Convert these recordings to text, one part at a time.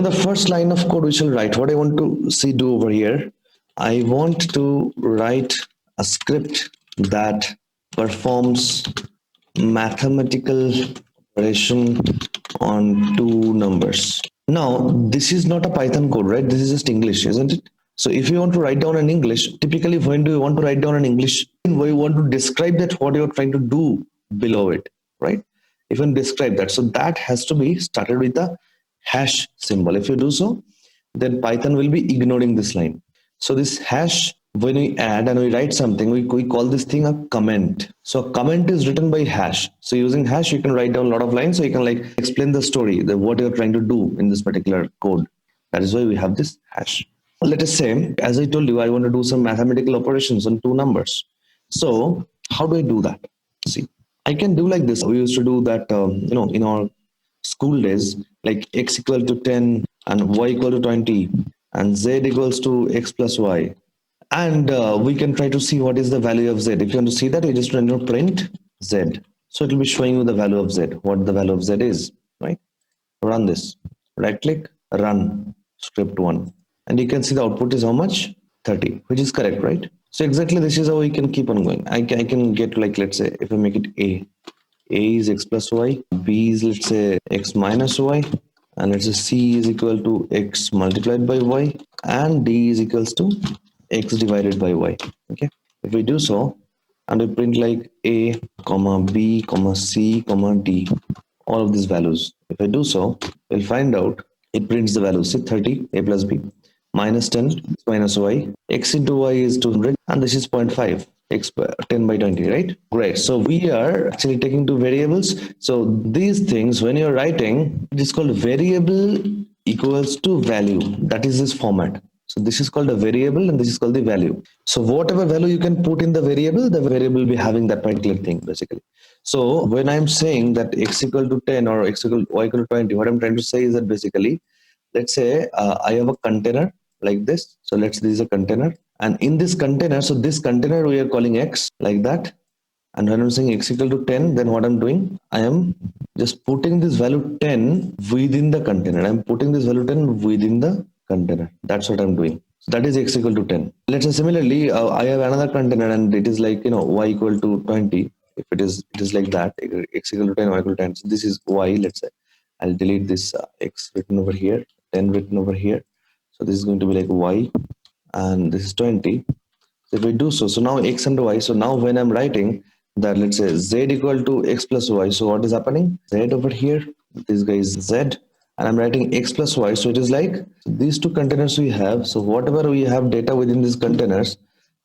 the first line of code we shall write, what I want to see do over here, I want to write a script that performs mathematical operation on two numbers. Now, this is not a Python code, right? This is just English, isn't it? So if you want to write down in English, typically when do you want to write down in English? We want to describe that what you're trying to do below it, right? If you can describe that. So that has to be started with a hash symbol. If you do so, then Python will be ignoring this line. So this hash, when we add and we write something, we call this thing a comment. So a comment is written by hash. So using hash, you can write down a lot of lines. So you can like explain the story, what you're trying to do in this particular code. That is why we have this hash. Let us say, as I told you, I want to do some mathematical operations on two numbers. So how do I do that? See, I can do like this. We used to do that, in our school days, like x equal to 10 and y equal to 20 and z equals to x plus y. And we can try to see what is the value of z. If you want to see that, you just print z. So it will be showing you the value of z, what the value of z is, right? Run this, right click, run script 1. And you can see the output is how much? 30, which is correct, right? So exactly this is how we can keep on going. I can get like, let's say, if I make it a is x plus y, b is, let's say, x minus y, and let's say c is equal to x multiplied by y, and d is equals to x divided by y. Okay, if we do so, and we print like a comma b comma c comma d, all of these values, if I do so, we'll find out it prints the values. See, 30 a plus b minus 10 minus y, x into y is 200, and this is 0.5, x 10 by 20, right? Great. So we are actually taking two variables. So these things, when you're writing, it is called variable equals to value. That is this format. So this is called a variable and this is called the value. So whatever value you can put in the variable will be having that particular thing basically. So when I'm saying that x equal to 10 or x equal y equal to 20, what I'm trying to say is that basically, let's say I have a container like this. So this is a container, and in this container, so this container we are calling x like that. And when I'm saying x equal to 10, then what I'm doing, I am just putting this value 10 within the container. I'm putting this value 10 within the container. That's what I'm doing. So that is x equal to 10. Let's say similarly, I have another container and it is like, y equal to 20. If it is like that, x equal to 10, y equal to 10. So this is y, let's say. I'll delete this x written over here, 10 written over here. So this is going to be like y, and this is 20. So if we do so, so now x and y. So now when I'm writing that, let's say z equal to x plus y. So what is happening? Z over here, this guy is z, and I'm writing x plus y. So it is like these two containers we have. So whatever we have data within these containers,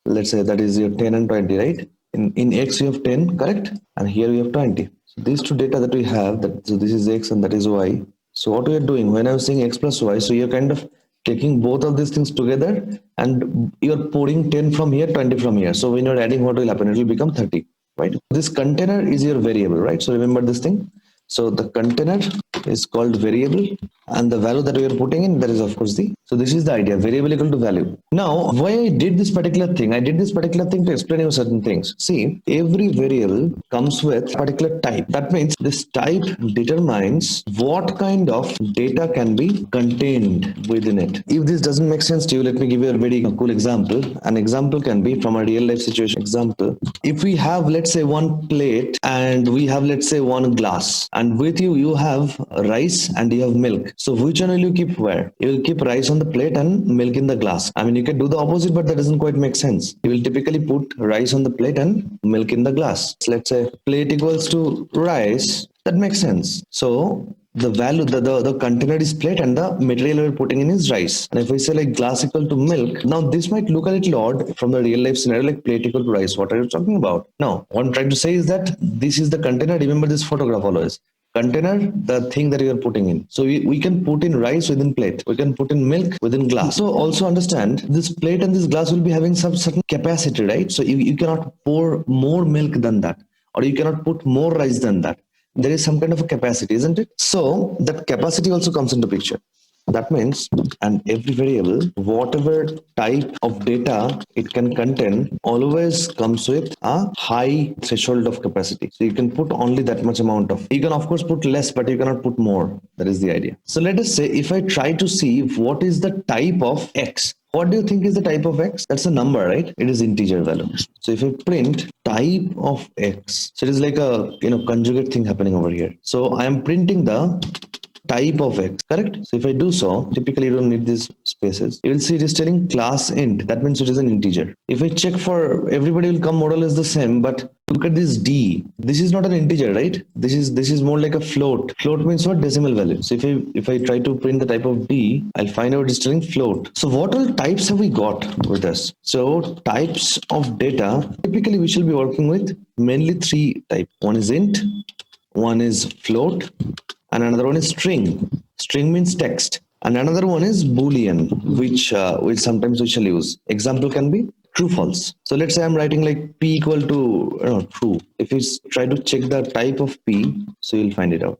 let's say that is your 10 and 20, right? In x you have 10, correct? And here we have 20. So these two data that we have, so this is x and that is y. So what we are doing when I'm saying x plus y, so you're kind of taking both of these things together and you're pouring 10 from here, 20 from here. So when you're adding, what will happen? It will become 30, right? This container is your variable, right? So remember this thing. So the container is called variable, and the value that we are putting in, that is of course so this is the idea, variable equal to value. Now, why I did this particular thing? I did this particular thing to explain you certain things. See, every variable comes with a particular type. That means this type determines what kind of data can be contained within it. If this doesn't make sense to you, let me give you a very cool example. An example can be from a real life situation. Example, if we have, let's say, one plate and we have, let's say, one glass, and with you have rice and you have milk. So which one will you keep where? You will keep rice on the plate and milk in the glass. I mean, you can do the opposite, but that doesn't quite make sense. You will typically put rice on the plate and milk in the glass. So let's say plate equals to rice. That makes sense. So the value, the container is plate and the material we're putting in is rice. And if we say like glass equal to milk, now this might look a little odd from the real life scenario, like plate equal to rice. What are you talking about? Now, what I'm trying to say is that this is the container. Remember this photograph always. Container, the thing that you are putting in. So we can put in rice within plate. We can put in milk within glass. So also understand this plate and this glass will be having some certain capacity, right? So you cannot pour more milk than that, or you cannot put more rice than that. There is some kind of a capacity, isn't it? So that capacity also comes into picture. That means, and every variable, whatever type of data it can contain, always comes with a high threshold of capacity. So you can put only that much amount of, you can of course put less, but you cannot put more. That is the idea. So let us say if I try to see what is the type of X, what do you think is the type of X? That's a number, right? It is integer value. So if I print type of X, so it is like a conjugate thing happening over here. So I am printing the type of X, correct? So if I do so, typically you don't need these spaces. You will see it is telling class int. That means it is an integer. If I check for everybody will come more or less the same, but look at this D. This is not an integer, right? This is more like a float. Float means what? Decimal value. So if I try to print the type of D, I'll find out it's telling float. So what all types have we got with us? So types of data, typically we shall be working with mainly three types. One is int, one is float, and another one is string. String means text. And another one is Boolean, which sometimes we shall use. Example can be true, false. So let's say I'm writing like p equal to true. If you try to check the type of p, so you'll find it out.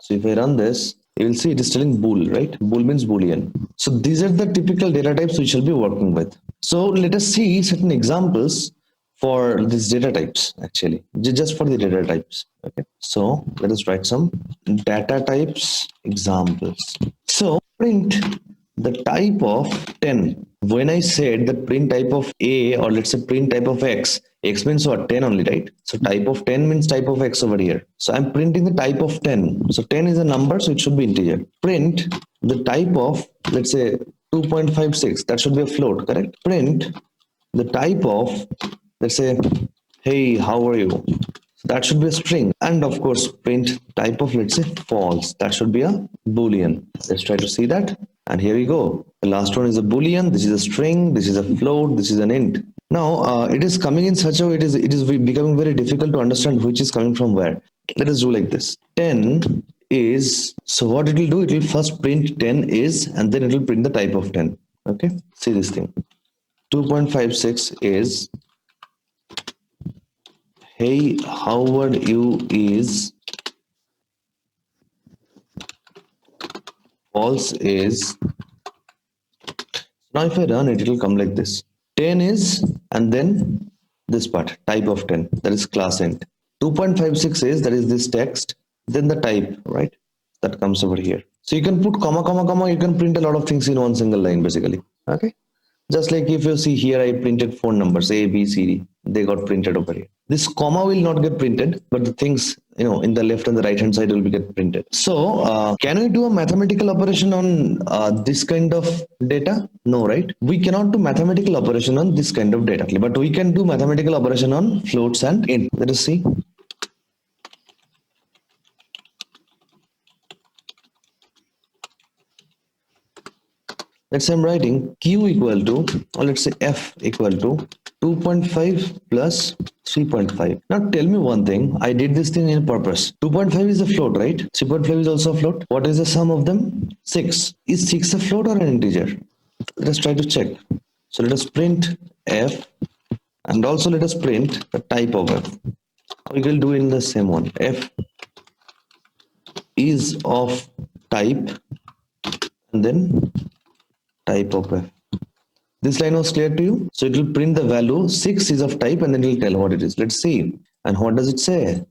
So if I run this, you will see it is telling bool, right? Bool means Boolean. So these are the typical data types we shall be working with. So let us see certain examples for these data types, actually, just for the data types. Okay, so let us write some data types examples. So print the type of 10. When I said that print type of a, or let's say print type of x, x means what? 10 only, right? So type of 10 means type of x over here. So I'm printing the type of 10. So 10 is a number, so it should be integer. Print the type of, let's say 2.56, that should be a float, correct? Print the type of, let's say, hey, how are you? So that should be a string. And of course, print type of, let's say, false. That should be a Boolean. Let's try to see that. And here we go. The last one is a Boolean. This is a string. This is a float. This is an int. Now, it is coming in such a way, it is becoming very difficult to understand which is coming from where. Let us do like this. 10 is, so what it will do, it will first print 10 is, and then it will print the type of 10. Okay, see this thing. 2.56 is, hey, how are you is, false is. Now if I run it, it will come like this. 10 is, and then this part, type of 10, that is class int. 2.56 is, that is this text, then the type, right? That comes over here. So you can put comma, comma, comma, you can print a lot of things in one single line, basically. Okay. Just like if you see here, I printed phone numbers A, B, C, D. They got printed over here. This comma will not get printed, but the things in the left and the right hand side will be get printed. So can we do a mathematical operation on this kind of data? No, right? We cannot do mathematical operation on this kind of data, but we can do mathematical operation on floats and int. Let us see. Let's say I'm writing q equal to, or let's say f equal to 2.5 plus 3.5. Now tell me one thing, I did this thing in purpose. 2.5 is a float, right? 3.5 is also a float. What is the sum of them? 6. Is 6 a float or an integer? Let us try to check. So let us print f, and also let us print the type of f. We will do in the same one. F is of type, and then type of f. This line was clear to you? So it will print the value 6 is of type, and then it will tell what it is. Let's see. And what does it say?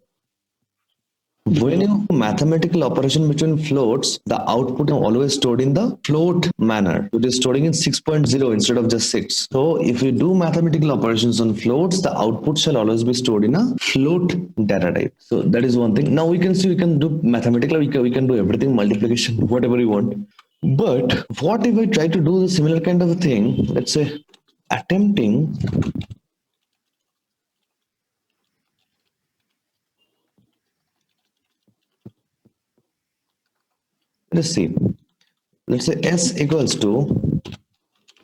When you do mathematical operation between floats, the output is always stored in the float manner. It is storing in 6.0 instead of just 6. So if you do mathematical operations on floats, the output shall always be stored in a float data type. So that is one thing. Now we can see, we can do mathematical, we can do everything, multiplication, whatever you want. But what if I try to do the similar kind of a thing? Let's say attempting let's see. Let's say s equals to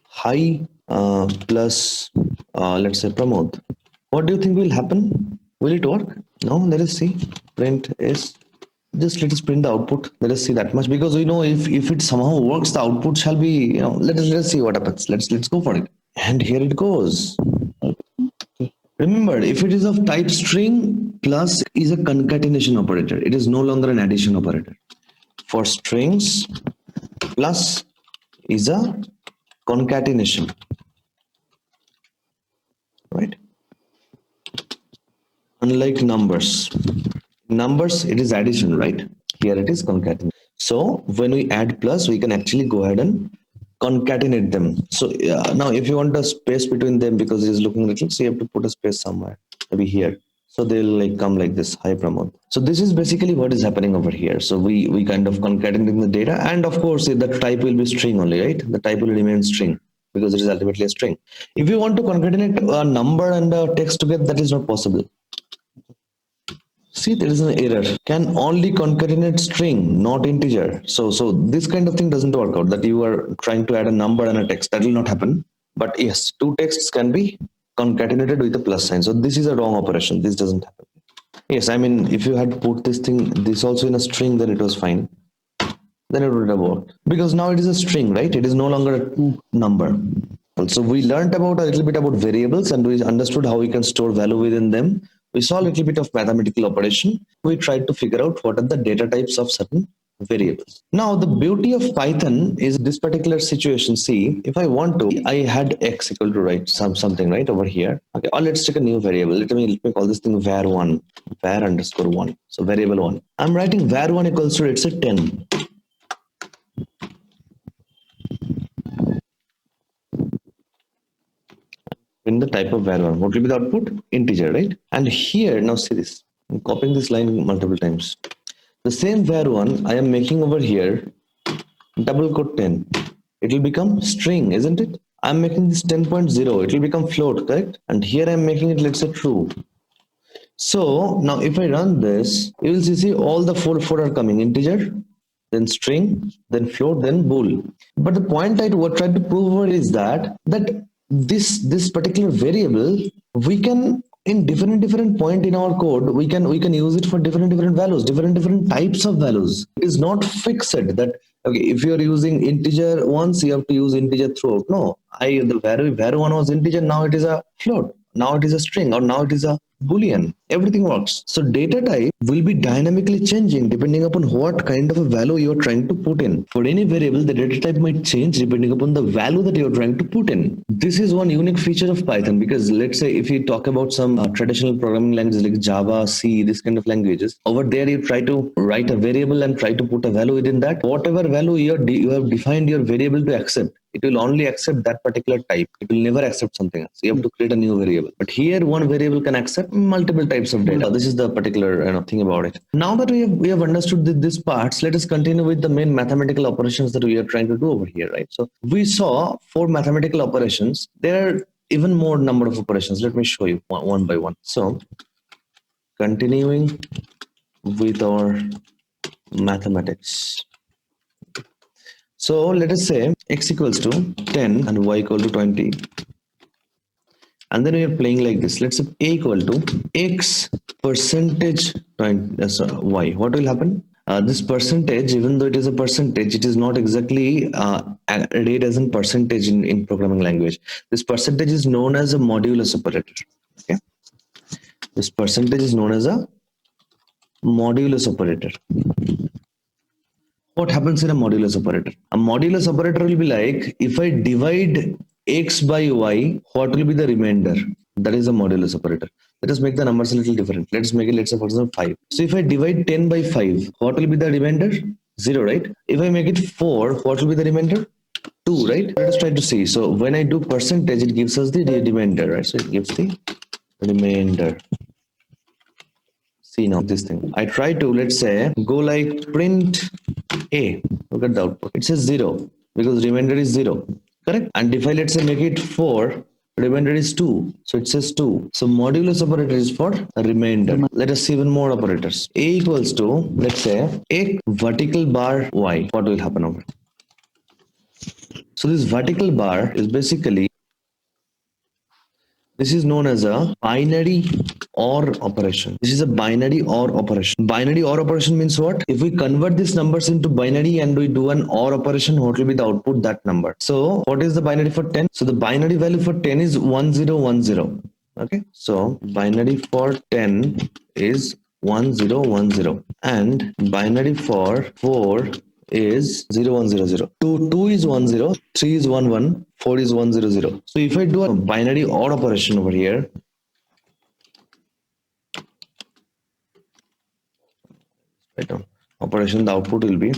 hi plus let's say Pramod. What do you think will happen? Will it work? No. Let us see. Print s. Just let us print the output. Let us see that much, because we know if it somehow works, the output shall be let's see what happens. Let's go for it. And here it goes. Remember, if it is of type string, plus is a concatenation operator. It is no longer an addition operator. For strings, plus is a concatenation, right? Unlike numbers it is addition, right? Here it is concatenation. So when we add plus, we can actually go ahead and concatenate them. So now if you want a space between them because it is looking little, so you have to put a space somewhere, maybe here. So they'll like come like this. Hi Pramod. So this is basically what is happening over here. So we kind of concatenating the data, and of course the type will be string only, right? The type will remain string because it is ultimately a string. If you want to concatenate a number and a text together, that is not possible. See, there is an error. Can only concatenate string, not integer. So this kind of thing doesn't work out. That you are trying to add a number and a text. That will not happen. But yes, two texts can be concatenated with a plus sign. So this is a wrong operation. This doesn't happen. Yes, I mean, if you had put this also in a string, then it was fine. Then it would have worked. Because now it is a string, right? It is no longer a two number. So we learned about a little bit about variables, and we understood how we can store value within them. We saw a little bit of mathematical operation. We tried to figure out what are the data types of certain variables. Now the beauty of Python is this particular situation. See, if I want to, I had x equal to write something right over here. Okay, or let's take a new variable. Let me call this thing var1, var underscore 1. So variable 1. I'm writing var1 equals to, let's say 10. In the type of var1, what will be the output? Integer, right? And here, now see this. I'm copying this line multiple times. The same var1 I am making over here, double quote 10. It will become string, isn't it? I'm making this 10.0. It will become float, correct? And here I'm making it, let's say, true. So now if I run this, you will see all the four are coming: integer, then string, then float, then bool. But the point I tried to prove over is that this particular variable, we can in different point in our code, we can use it for different values, different types of values. It is not fixed that okay, if you are using integer once, you have to use integer throughout. No, the var1 was integer, now it is a float, now it is a string, or now it is a Boolean. Everything works. So data type will be dynamically changing depending upon what kind of a value you are trying to put in. For any variable, the data type might change depending upon the value that you are trying to put in. This is one unique feature of Python, because let's say if you talk about some traditional programming languages like Java, C, this kind of languages, over there you try to write a variable and try to put a value within that. Whatever value you have defined your variable to accept, it will only accept that particular type. It will never accept something else. You have to create a new variable. But here, one variable can accept multiple types of data. This is the particular thing about it. Now that we have understood these parts, let us continue with the main mathematical operations that we are trying to do over here, right? So we saw 4 mathematical operations. There are even more number of operations. Let me show you one by one. So continuing with our mathematics. So let us say x equals to 10 and y equal to 20. And then we are playing like this. Let's say a equal to x percentage 20, y. What will happen? This percentage, even though it is a percentage, it is not exactly read as a percentage in programming language. This percentage is known as a modulus operator. Okay. This percentage is known as a modulus operator. What happens in a modulus operator? A modulus operator will be like, if I divide x by y, what will be the remainder? That is a modulus operator. Let us make the numbers a little different. Let's make it, let's say, for example, 5. So if I divide 10 by 5, what will be the remainder? 0, right? If I make it 4, what will be the remainder? 2, right? Let us try to see. So when I do percentage, it gives us the remainder, right? So it gives the remainder. See now this thing. I try to, let's say, go like print a. Look at the output. It says 0 because remainder is 0. Correct? And if I, let's say, make it 4, remainder is 2. So it says 2. So modulus operator is for a remainder. Let us see even more operators. A equals to, let's say, a vertical bar y. What will happen over? So this vertical bar is basically, this is known as a binary OR operation. This is a binary OR operation. Binary OR operation means what? If we convert these numbers into binary and we do an OR operation, what will be the output? That number. So what is the binary for 10? So the binary value for 10 is 1010. Okay. So binary for 10 is 1010, and binary for 4 is 0 1 0 0. 2 is 1 0, 3 is 1 1, 4 is 1 0 0. So if I do a binary OR operation over here, write down operation, the output will be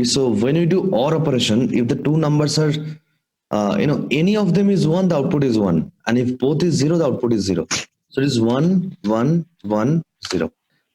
so when you do OR operation, if the two numbers are any of them is 1, the output is 1, and if both is 0, the output is 0. So it is 1 1 1 0,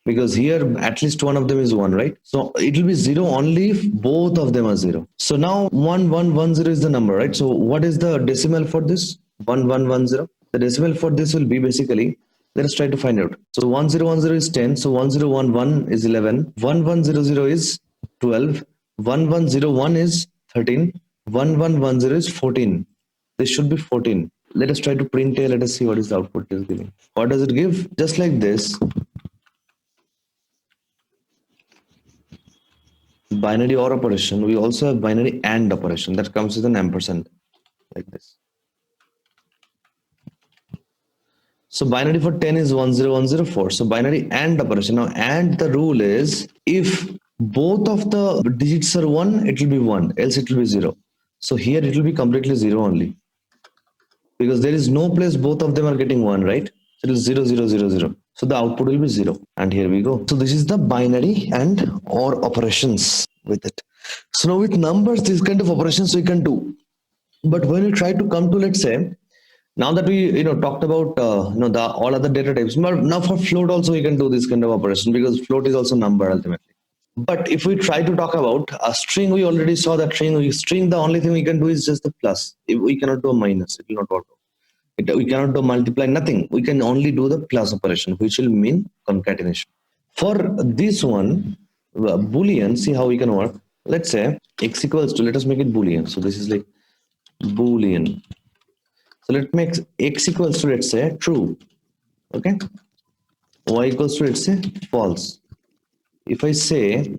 because here at least one of them is 1, right? So it will be 0 only if both of them are 0. So now 1 1 1 0 is the number, right? So what is the decimal for this? 1 1 1 0. The decimal for this will be basically, let us try to find out. So 1010 is 10, so 1011 is 11, 1100 is 12, 1101 is 13, 1110 is 14. This should be 14. Let us try to print a, let us see what is the output it is giving. What does it give? Just like this. Binary OR operation. We also have binary AND operation that comes with an ampersand, like this. So binary for 10 is 10104. So binary AND operation. Now AND, the rule is if both of the digits are 1, it will be 1, else it will be 0. So here it will be completely 0 only, because there is no place both of them are getting 1, right? So it is 0 0 0 0. So the output will be 0. And here we go. So this is the binary and OR operations with it. So now with numbers, these kind of operations we can do. But when you try to come to, let's say, now that we talked about the all other data types, but now for float also we can do this kind of operation, because float is also number ultimately. But if we try to talk about a string, we already saw that string, the only thing we can do is just the plus. If we cannot do a minus, it will not work out. We cannot do multiply, nothing. We can only do the plus operation, which will mean concatenation. For this one, Boolean, see how we can work. Let's say x equals to, let us make it Boolean. So this is like Boolean. So let's make x equals to, let's say, true. Okay. Y equals to, let's say, false. If I say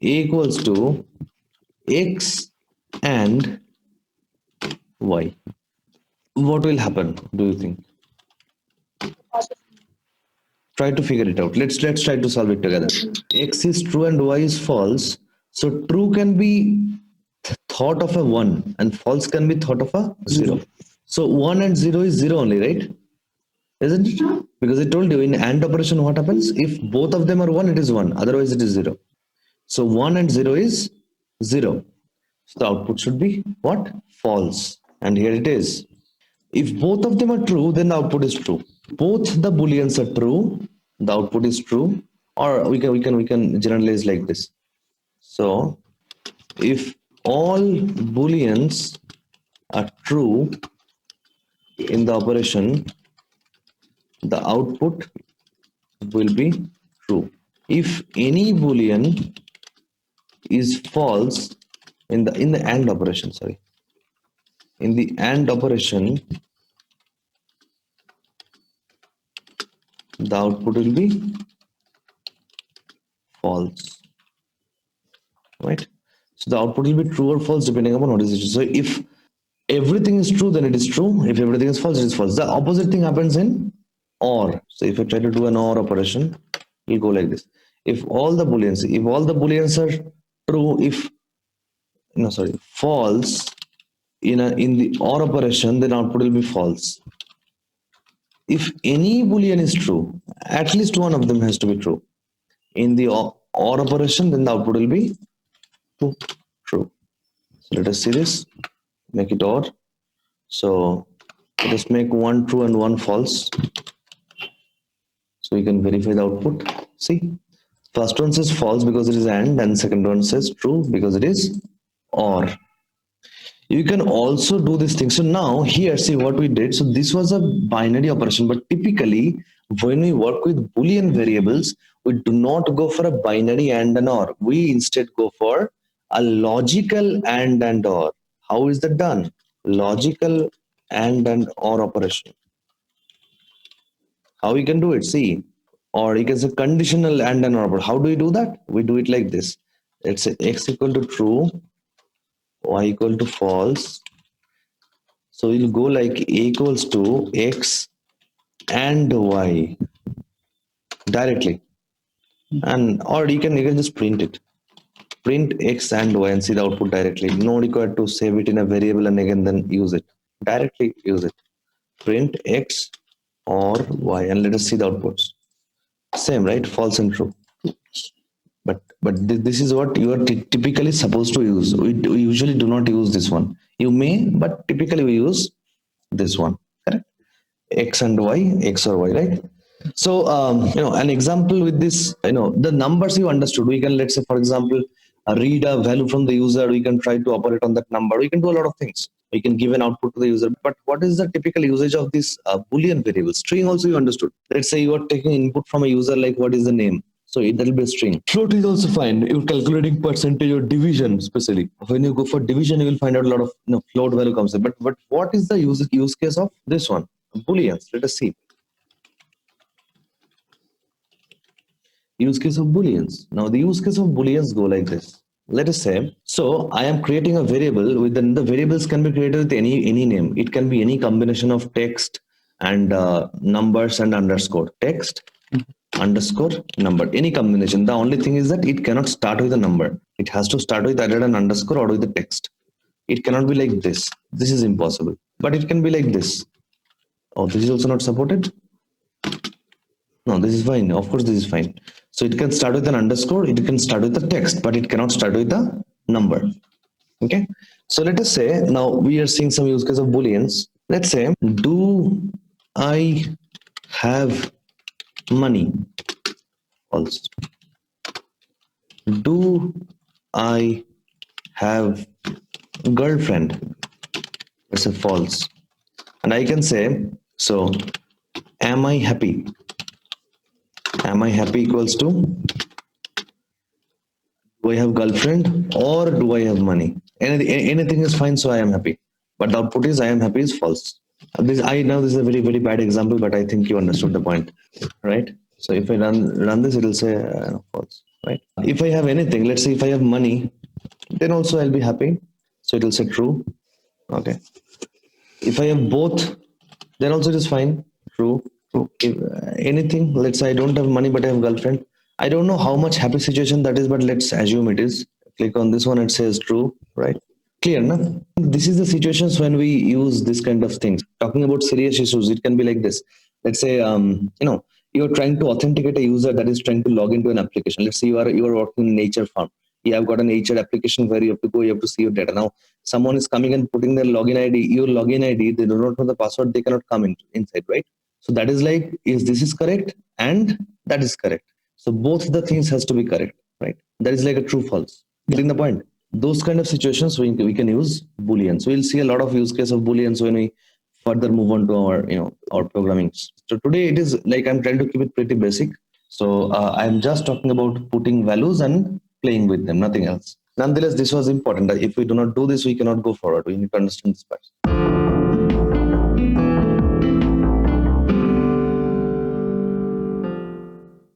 a equals to x and y, what will happen, do you think? Try to figure it out. Let's try to solve it together. X is true and y is false. So true can be thought of a 1 and false can be thought of a 0. So 1 and 0 is 0 only, right? Isn't it? Because I told you in AND operation what happens? If both of them are 1, it is 1. Otherwise it is 0. So 1 and 0 is 0. So the output should be what? False. And here it is. If both of them are true, then the output is true. Both the booleans are true, the output is true. Or we can generalize like this. So if all booleans are true in the operation, the output will be true. If any boolean is false in the AND operation, sorry, in the AND operation, the output will be false, right? So the output will be true or false depending upon what is it. So if everything is true, then it is true. If everything is false, it is false. The opposite thing happens in OR. So if I try to do an OR operation, it will go like this. If all the booleans are true, if false in the OR operation, then output will be false. If any boolean is true, at least one of them has to be true in the OR operation, then the output will be true. So let us see this, make it OR. So let us make one true and one false, so we can verify the output. See, first one says false because it is and second one says true because it is OR. You can also do this thing. So now here, see what we did. So this was a binary operation, but typically when we work with Boolean variables, we do not go for a binary and an OR. We instead go for a logical and OR. How is that done? Logical and OR operation. How we can do it? See, or you can say conditional and an OR. How do we do that? We do it like this. Let's say x equal to true, y equal to false. So we'll go like a equals to x and y. directly, and or you can just print it. Print x and y and see the output directly. No required to save it in a variable and again then use it. Directly use it. Print x or y and let us see the outputs. Same, right? False and true. But this is what you are typically supposed to use. We usually do not use this one. You may, but typically we use this one. Correct? X and y, x or y, right? So an example with this, the numbers you understood, we can, let's say for example, read a value from the user. We can try to operate on that number. We can do a lot of things. We can give an output to the user. But what is the typical usage of this Boolean variable? String also you understood. Let's say you are taking input from a user, like what is the name? So that will be a string. Float is also fine. You're calculating percentage or division, especially when you go for division, you will find out a lot of float value comes in. But what is the use case of this one? Booleans. Let us see. Use case of Booleans. Now the use case of Booleans go like this. Let us say, so I am creating a variable with the variables can be created with any name. It can be any combination of text and numbers and underscore. Text underscore number, any combination. The only thing is that it cannot start with a number. It has to start with either an underscore or with the text. It cannot be like this. This is impossible. But it can be like this. Oh, this is also not supported. No, this is fine. Of course, this is fine. So it can start with an underscore, it can start with the text, but it cannot start with the number. Okay. So let us say now we are seeing some use case of Booleans. Let's say, do I have money? False. Do I have girlfriend? It's a false. And I can say, so am I happy? Am I happy equals to, do I have girlfriend or do I have money? Anything is fine, so I am happy. But the output is I am happy is false. I know this is a very, very bad example, but I think you understood the point, right? So if I run this, it will say false, right? If I have anything, let's say if I have money, then also I'll be happy. So it will say true. Okay. If I have both, then also it is fine. True. If anything, let's say I don't have money, but I have girlfriend. I don't know how much happy situation that is, but let's assume it is. Click on this one, it says true, right? Clear, no? This is the situations when we use this kind of things. Talking about serious issues, it can be like this. Let's say, you're trying to authenticate a user that is trying to log into an application. Let's say you are working in nature farm. You have got a nature application where you have to go, you have to see your data. Now, someone is coming and putting their login ID, your login ID, they do not know the password, they cannot come inside, right? So that is like, this is correct and that is correct. So both the things has to be correct, right? That is like a true false. Getting the point? Those kind of situations we can use Booleans. We'll see a lot of use case of Booleans when we further move on to our programming. So today it is like I'm trying to keep it pretty basic. So I'm just talking about putting values and playing with them, nothing else. Nonetheless, this was important. If we do not do this, we cannot go forward. We need to understand this part.